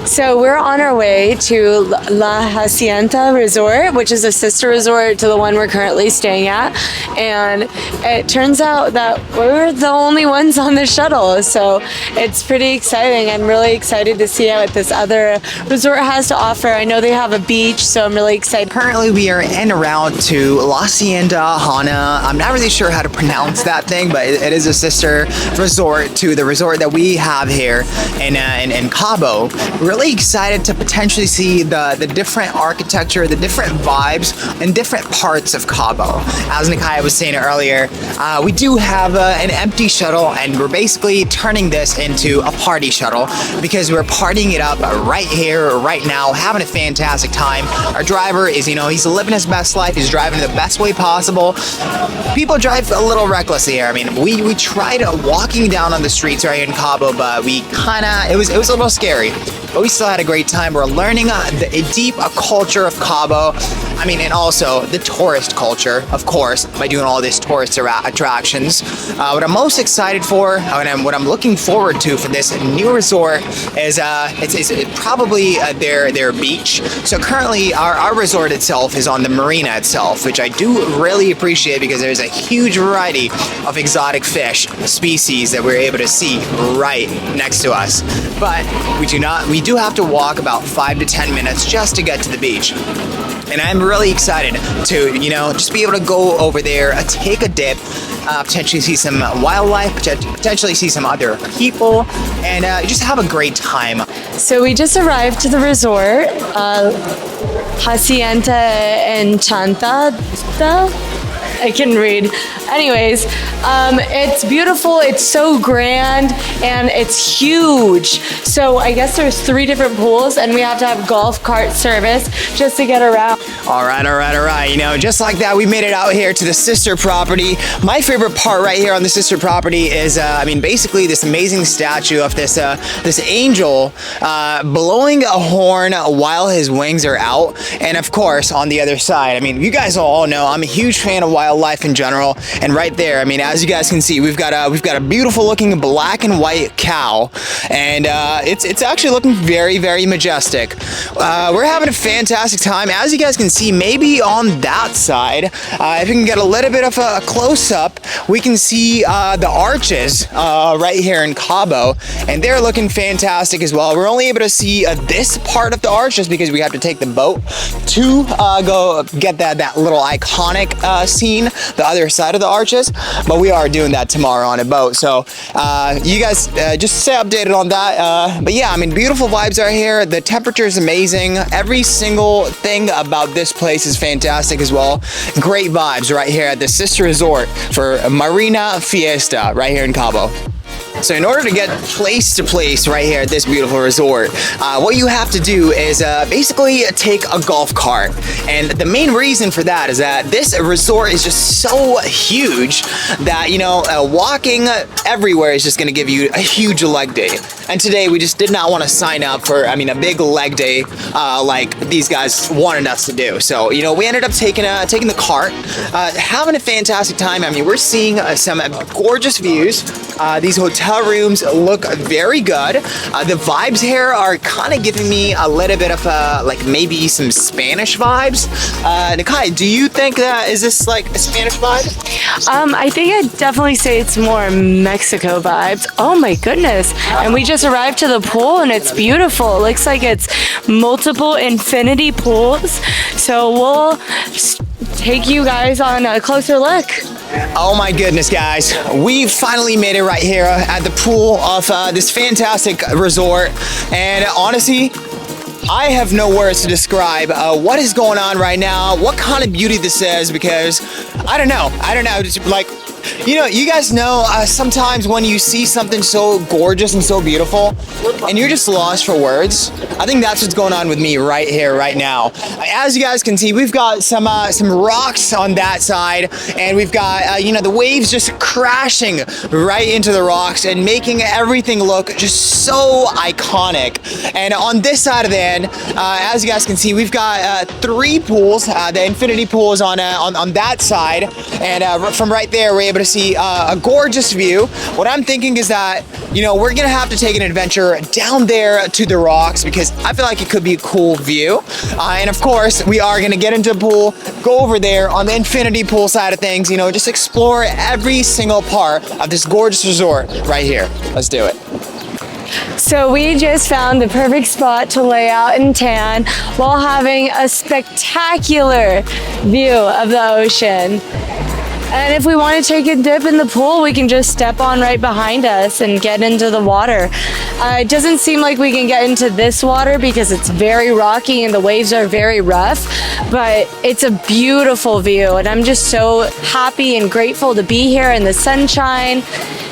So we're on our way to La Hacienda Resort, which is a sister resort to the one we're currently staying at. And it turns out that we're the only ones on the shuttle. So it's pretty exciting. I'm really excited to see what this other resort has to offer. I know they have a beach, so I'm really excited. Currently, we are en route to La Hacienda Hana. I'm not really sure how to pronounce that thing, but it is a sister resort to the resort that we have here in Cabo. Really excited to potentially see the different architecture, the different vibes, and different parts of Cabo. As Nikaya was saying earlier, we do have an empty shuttle, and we're basically turning this into a party shuttle because we're partying it up right here, right now, having a fantastic time. Our driver is, he's living his best life. He's driving the best way possible. People drive a little recklessly here. I mean, we tried walking down on the streets right here in Cabo, but it was a little scary. But we still had a great time. We're learning the deep culture of Cabo. I mean, and also the tourist culture, of course, by doing all these tourist attractions. What I'm most excited for, and what I'm looking forward to for this new resort is it's probably their beach. So currently, our resort itself is on the marina itself, which I do really appreciate because there's a huge variety of exotic fish species that we're able to see right next to us. But we do have to walk about 5 to 10 minutes just to get to the beach. And I'm really excited to, just be able to go over there, take a dip, potentially see some wildlife, potentially see some other people, and just have a great time. So we just arrived to the resort, Hacienda Enchantada. I can read. Anyways, it's beautiful. It's so grand and it's huge. So I guess there's 3 different pools and we have to have golf cart service just to get around. All right. Just like that, we made it out here to the sister property. My favorite part right here on the sister property is, basically this amazing statue of this angel blowing a horn while his wings are out. And of course, on the other side, you guys all know I'm a huge fan of wildlife in general. And right there, as you guys can see, we've got a beautiful looking black and white cow, and it's actually looking very, very majestic. We're having a fantastic time. As you guys can see, maybe on that side, if you can get a little bit of a close-up, we can see the arches right here in Cabo, and they're looking fantastic as well. We're only able to see this part of the arch just because we have to take the boat to go get that little iconic scene, the other side of the arches, but we are doing that tomorrow on a boat. So you guys just stay updated on that. But yeah, beautiful vibes are here. The temperature is amazing. Every single thing about this place is fantastic as well. Great vibes right here at the sister resort for Marina Fiesta right here in Cabo. So in order to get place to place right here at this beautiful resort, what you have to do is basically take a golf cart. And the main reason for that is that this resort is just so huge that, walking everywhere is just going to give you a huge leg day. And today we just did not want to sign up for, a big leg day like these guys wanted us to do. So, we ended up taking the cart, having a fantastic time. We're seeing some gorgeous views. These hotel rooms look very good. The vibes here are kind of giving me a little bit of maybe some Spanish vibes. Nikai, do you think is this like a Spanish vibe? I think I'd definitely say it's more Mexico vibes. Oh my goodness. And we just arrived to the pool and it's beautiful. It looks like it's multiple infinity pools. So we'll take you guys on a closer look. Oh my goodness, guys. We finally made it right here at the pool of this fantastic resort. And honestly, I have no words to describe what is going on right now, what kind of beauty this is, because I don't know. Just like, you guys know sometimes when you see something so gorgeous and so beautiful and you're just lost for words. I think that's what's going on with me right here, right now. As you guys can see, we've got some rocks on that side, and we've got, the waves just crashing right into the rocks and making everything look just so iconic. And on this side of the end, as you guys can see, we've got 3 pools. The infinity pool is on that side, and from right there, we're able able to see a gorgeous view. What I'm thinking is that, you know, we're gonna have to take an adventure down there to the rocks because I feel like it could be a cool view. And of course, we are gonna get into the pool, go over there on the infinity pool side of things, you know, just explore every single part of this gorgeous resort right here. Let's do it. So we just found the perfect spot to lay out and tan while having a spectacular view of the ocean. And if we want to take a dip in the pool, we can just step on right behind us and get into the water. It doesn't seem like we can get into this water because it's very rocky and the waves are very rough, but it's a beautiful view. And I'm just so happy and grateful to be here in the sunshine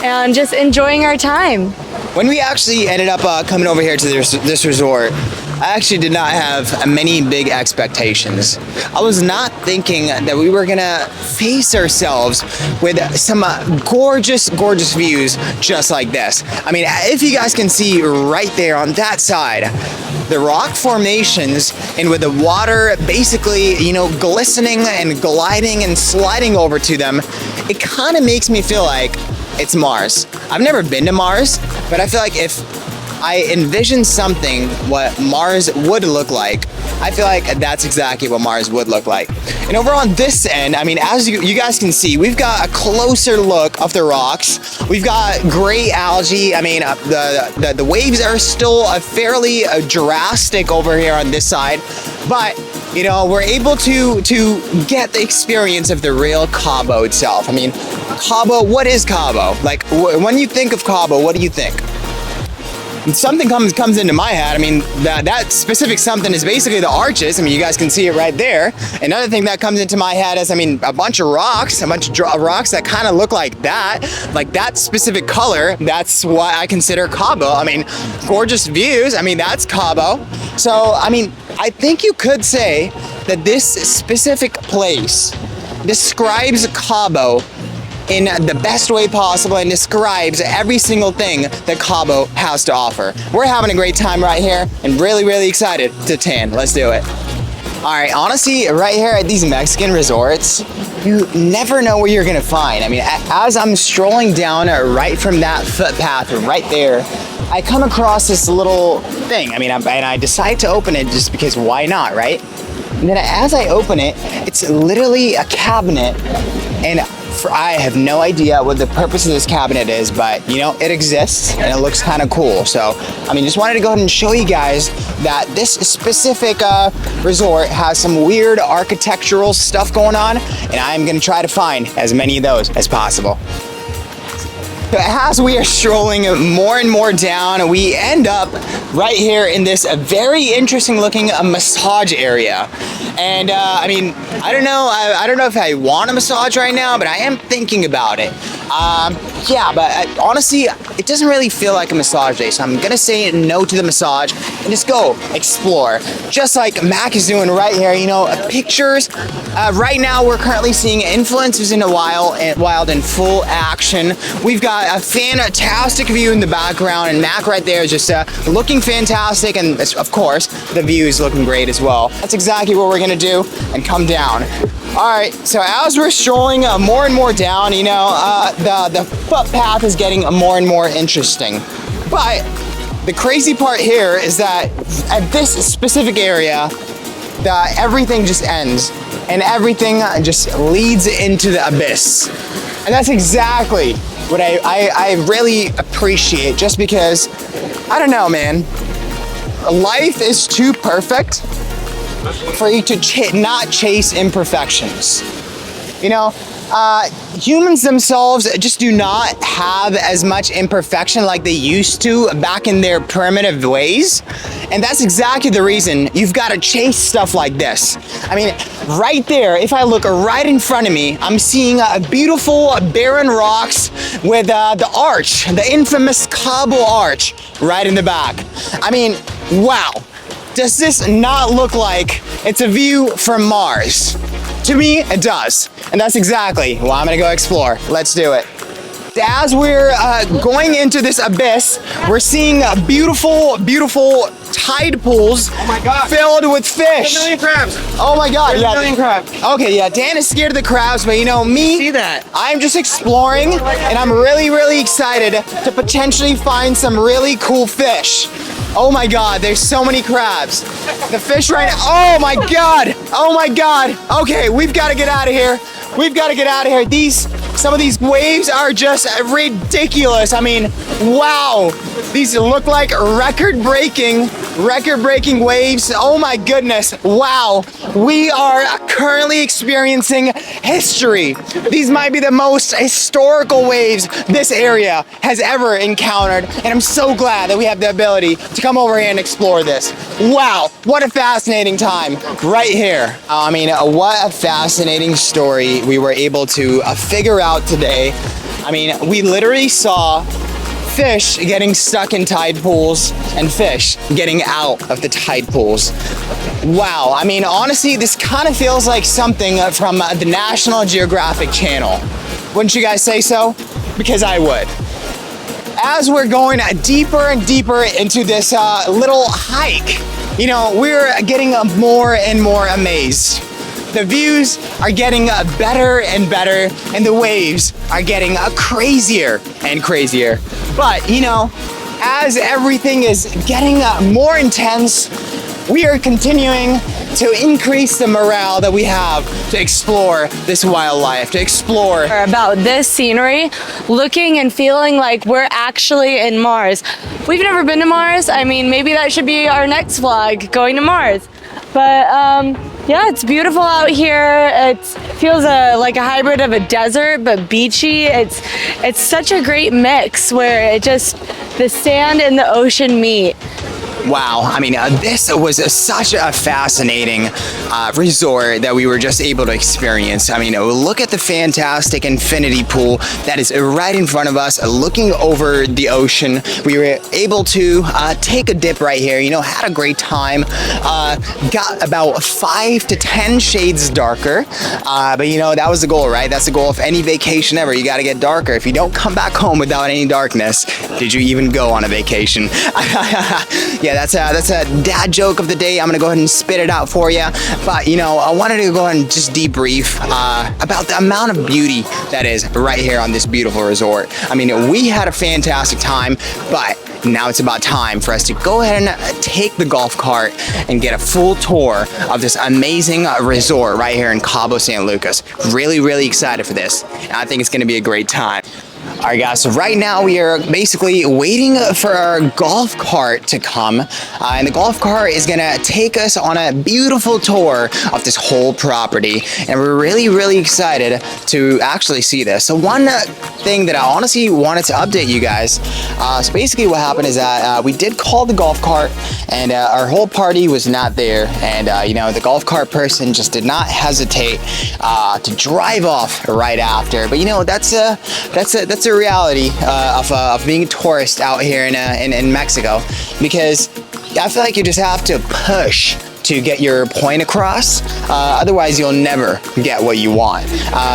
and just enjoying our time. When we actually ended up coming over here to this resort, I actually did not have many big expectations. I was not thinking that we were gonna face ourselves with some gorgeous, gorgeous views just like this. I mean, if you guys can see right there on that side, the rock formations and with the water basically, you know, glistening and gliding and sliding over to them, it kind of makes me feel like it's Mars. I've never been to Mars, but I feel like if I envision something what Mars would look like, I feel like that's exactly what Mars would look like. And over on this end, I mean, as you guys can see, we've got a closer look of the rocks. We've got gray algae. I mean, the waves are still fairly drastic over here on this side, but you know, we're able to get the experience of the real Cabo itself. I mean, Cabo, what is Cabo? Like, when you think of Cabo, what do you think? Something comes into my head. I mean, that specific something is basically the arches. I mean, you guys can see it right there. Another thing that comes into my head is, I mean, a bunch of rocks that kind of look like that specific color. That's what I consider Cabo. I mean, gorgeous views. I mean, that's Cabo. So, I mean, I think you could say that this specific place describes Cabo in the best way possible and describes every single thing that Cabo has to offer. We're having a great time right here and really, really excited to tan. Let's do it. All right, honestly, right here at these Mexican resorts, you never know what you're gonna find. I mean, as I'm strolling down right from that footpath right there, I come across this little thing. I mean, and I decide to open it just because why not, right? And then as I open it, it's literally a cabinet, and I have no idea what the purpose of this cabinet is, but you know, it exists and it looks kind of cool. So, I mean, just wanted to go ahead and show you guys that this specific resort has some weird architectural stuff going on, and I'm gonna try to find as many of those as possible. As we are strolling more and more down, we end up right here in this very interesting looking massage area. And I mean, I don't know if I want a massage right now, but I am thinking about it. Yeah, but honestly, it doesn't really feel like a massage day, so I'm gonna say no to the massage and just go explore. Just like Mac is doing right here, you know, pictures. Right now, we're currently seeing influencers in the wild in full action. We've got a fantastic view in the background, and Mac right there is just looking fantastic, and of course, the view is looking great as well. That's exactly what we're gonna do and come down. All right, so as we're strolling more and more down, you know, the footpath is getting more and more interesting. But the crazy part here is that at this specific area, everything just ends and everything just leads into the abyss. And that's exactly what I really appreciate, just because, I don't know, man, life is too perfect for you to not chase imperfections. You know, humans themselves just do not have as much imperfection like they used to back in their primitive ways. And that's exactly the reason you've got to chase stuff like this. I mean, right there, if I look right in front of me, I'm seeing beautiful barren rocks with the arch, the infamous Cabo arch right in the back. I mean, wow. Does this not look like it's a view from Mars? To me, it does. And that's exactly why I'm gonna go explore. Let's do it. As we're going into this abyss, we're seeing beautiful, beautiful tide pools Oh my God. filled with fish. A million crabs. Oh my God, There's yeah. a million crabs. Okay, yeah, Dan is scared of the crabs, but you know, me, See that? I'm just exploring, and I'm really, really excited to potentially find some really cool fish. Oh my God, there's so many crabs. The fish right now, oh my God, oh my God. Okay, we've got to get out of here. We've got to get out of here. Some of these waves are just ridiculous. I mean, wow. These look like record-breaking waves. Oh my goodness. Wow. We are currently experiencing history. These might be the most historical waves this area has ever encountered. And I'm so glad that we have the ability to come over here and explore this. Wow. What a fascinating time right here. I mean, what a fascinating story we were able to figure out today. I mean, we literally saw fish getting stuck in tide pools and fish getting out of the tide pools. Wow, I mean, honestly, this kind of feels like something from the National Geographic Channel. Wouldn't you guys say so? Because I would. As we're going deeper and deeper into this little hike, you know, we're getting more and more amazed. The views are getting better and better, and the waves are getting crazier and crazier. But, you know, as everything is getting more intense, we are continuing to increase the morale that we have to explore this wildlife, to explore About this scenery, looking and feeling like we're actually in Mars. We've never been to Mars. I mean, maybe that should be our next vlog, going to Mars. But yeah, it's beautiful out here. It feels like a hybrid of a desert, but beachy. It's such a great mix where the sand and the ocean meet. Wow, I mean, this was such a fascinating resort that we were just able to experience. I mean, look at the fantastic infinity pool that is right in front of us, looking over the ocean. We were able to take a dip right here, you know, had a great time. Got about 5 to 10 shades darker, but you know, that was the goal, right? That's the goal of any vacation ever. You got to get darker. If you don't come back home without any darkness, did you even go on a vacation? Yeah, that's a dad joke of the day. I'm gonna go ahead and spit it out for you. But you know, I wanted to go ahead and just debrief about the amount of beauty that is right here on this beautiful resort. I mean, we had a fantastic time, but now it's about time for us to go ahead and take the golf cart and get a full tour of this amazing resort right here in Cabo, San Lucas. Really, really excited for this. And I think it's gonna be a great time. All right, guys, so right now we are basically waiting for our golf cart to come, and the golf cart is gonna take us on a beautiful tour of this whole property, and we're really, really excited to actually see this. So one thing that I honestly wanted to update you guys, so basically what happened is that we did call the golf cart, and our whole party was not there, and you know, the golf cart person just did not hesitate to drive off right after. But you know, that's a reality of being a tourist out here in Mexico, because I feel like you just have to push to get your point across. Otherwise, you'll never get what you want.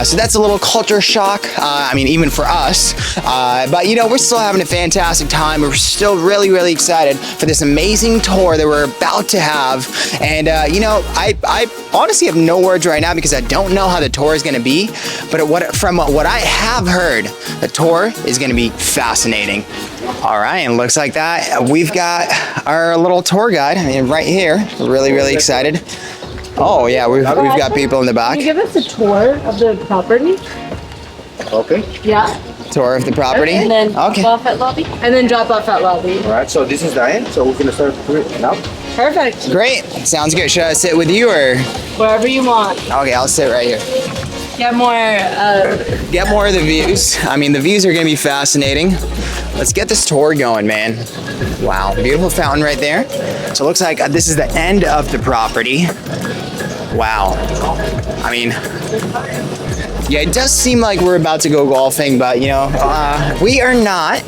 So that's a little culture shock. I mean, even for us. But you know, we're still having a fantastic time. We're still really, really excited for this amazing tour that we're about to have. And you know, I honestly have no words right now because I don't know how the tour is going to be. But from what I have heard, the tour is going to be fascinating. All right, and looks like that we've got our little tour guide. I mean, right here. Really, really excited. Oh yeah, we've got people in the back. Can you give us a tour of the property? Okay. Yeah. Tour of the property. And then okay. drop off at lobby. And then drop off at lobby. All right, so this is the end. So we're going to start now. Perfect. Great. Sounds good. Should I sit with you or? Wherever you want. Okay, I'll sit right here. Get more of the views. I mean, the views are gonna be fascinating. Let's get this tour going, man. Wow, beautiful fountain right there. So it looks like this is the end of the property. Wow. I mean, yeah, it does seem like we're about to go golfing, but you know, we are not.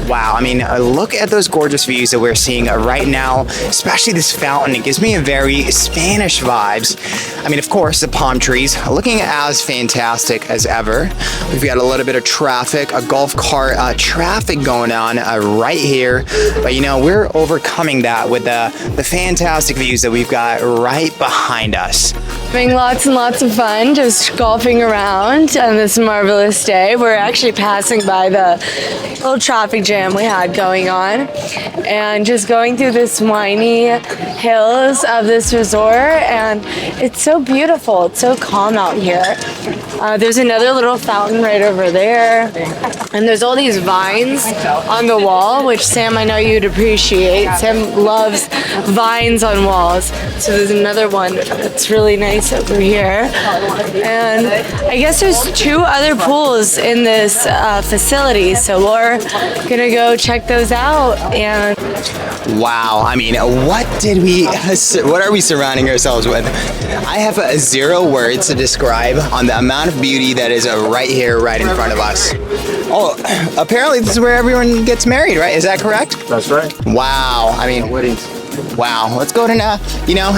Wow, I mean, look at those gorgeous views that we're seeing right now, especially this fountain. It gives me a very Spanish vibes. I mean, of course, the palm trees looking as fantastic as ever. We've got a little bit of traffic, a golf cart traffic going on right here. But you know, we're overcoming that with the fantastic views that we've got right behind us. Having lots and lots of fun just golfing around on this marvelous day. We're actually passing by the little traffic jam we had going on and just going through this windy hills of this resort, and it's so beautiful. It's so calm out here. There's another little fountain right over there, and there's all these vines on the wall, which Sam, I know you'd appreciate. Sam loves vines on walls, so there's another one that's really nice over here. And I guess there's 2 other pools in this facility, so we're gonna go check those out. And wow, I mean, what are we surrounding ourselves with? I have 0 words to describe on the amount of beauty that is right here, right in front of us. Oh, apparently this is where everyone gets married, right? Is that correct? That's right. Wow, I mean, Weddings. wow, let's go and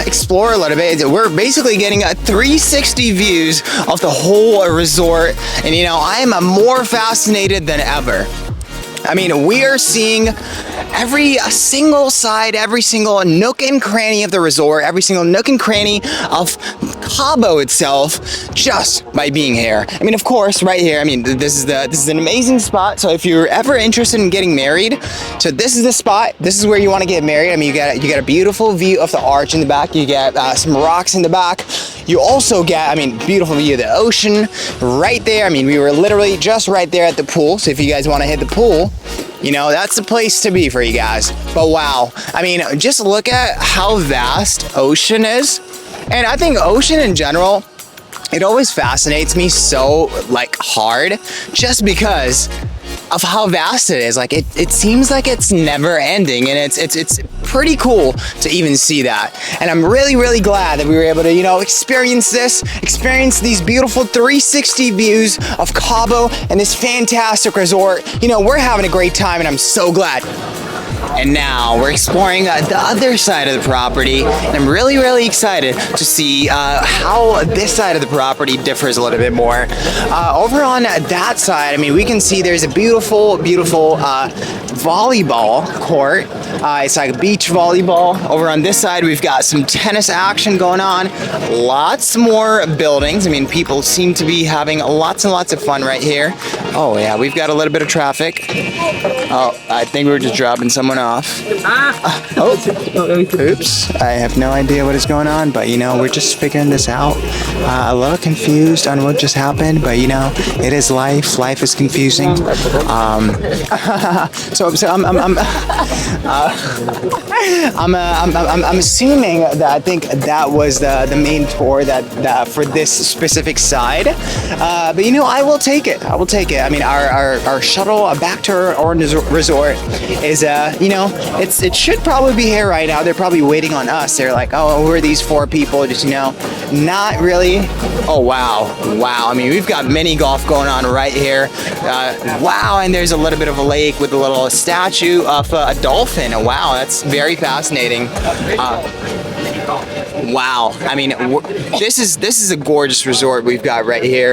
explore a little bit. We're basically getting 360 views of the whole resort, and I am more fascinated than ever. I mean, we are seeing every single side, every single nook and cranny of the resort, every single nook and cranny of Cabo itself, just by being here. I mean, of course, right here. I mean, this is an amazing spot. So if you're ever interested in getting married, so this is the spot. This is where you want to get married. I mean, you got a beautiful view of the arch in the back. You get some rocks in the back. You also get, beautiful view of the ocean right there. I mean, we were literally just right there at the pool. So if you guys want to hit the pool, that's the place to be for you guys. But wow, I mean, just look at how vast ocean is. And I think ocean in general, it always fascinates me so hard, just because of how vast it is. It seems like it's never ending, and it's pretty cool to even see that. And I'm really, really glad that we were able to, experience these beautiful 360 views of Cabo and this fantastic resort. We're having a great time, and I'm so glad. And now we're exploring the other side of the property, and I'm really, really excited to see how this side of the property differs a little bit more. Over on that side, we can see there's a beautiful, beautiful volleyball court. It's like a beach volleyball. Over on this side, we've got some tennis action going on. Lots more buildings. People seem to be having lots and lots of fun right here. Oh yeah, we've got a little bit of traffic. Oh, I think we were just dropping someone off. Oops. I have no idea what is going on, but we're just figuring this out. A little confused on what just happened, but it is life. Life is confusing. I'm assuming that I think that was the main tour that for this specific side. But I will take it. Our shuttle back to our resort is it should probably be here right now. They're probably waiting on us. They're like, oh, who are these 4 people? Just not really. Oh wow. We've got mini golf going on right here. Wow, and there's a little bit of a lake with a little statue of a dolphin. Wow, that's very fascinating. Wow, this is a gorgeous resort we've got right here.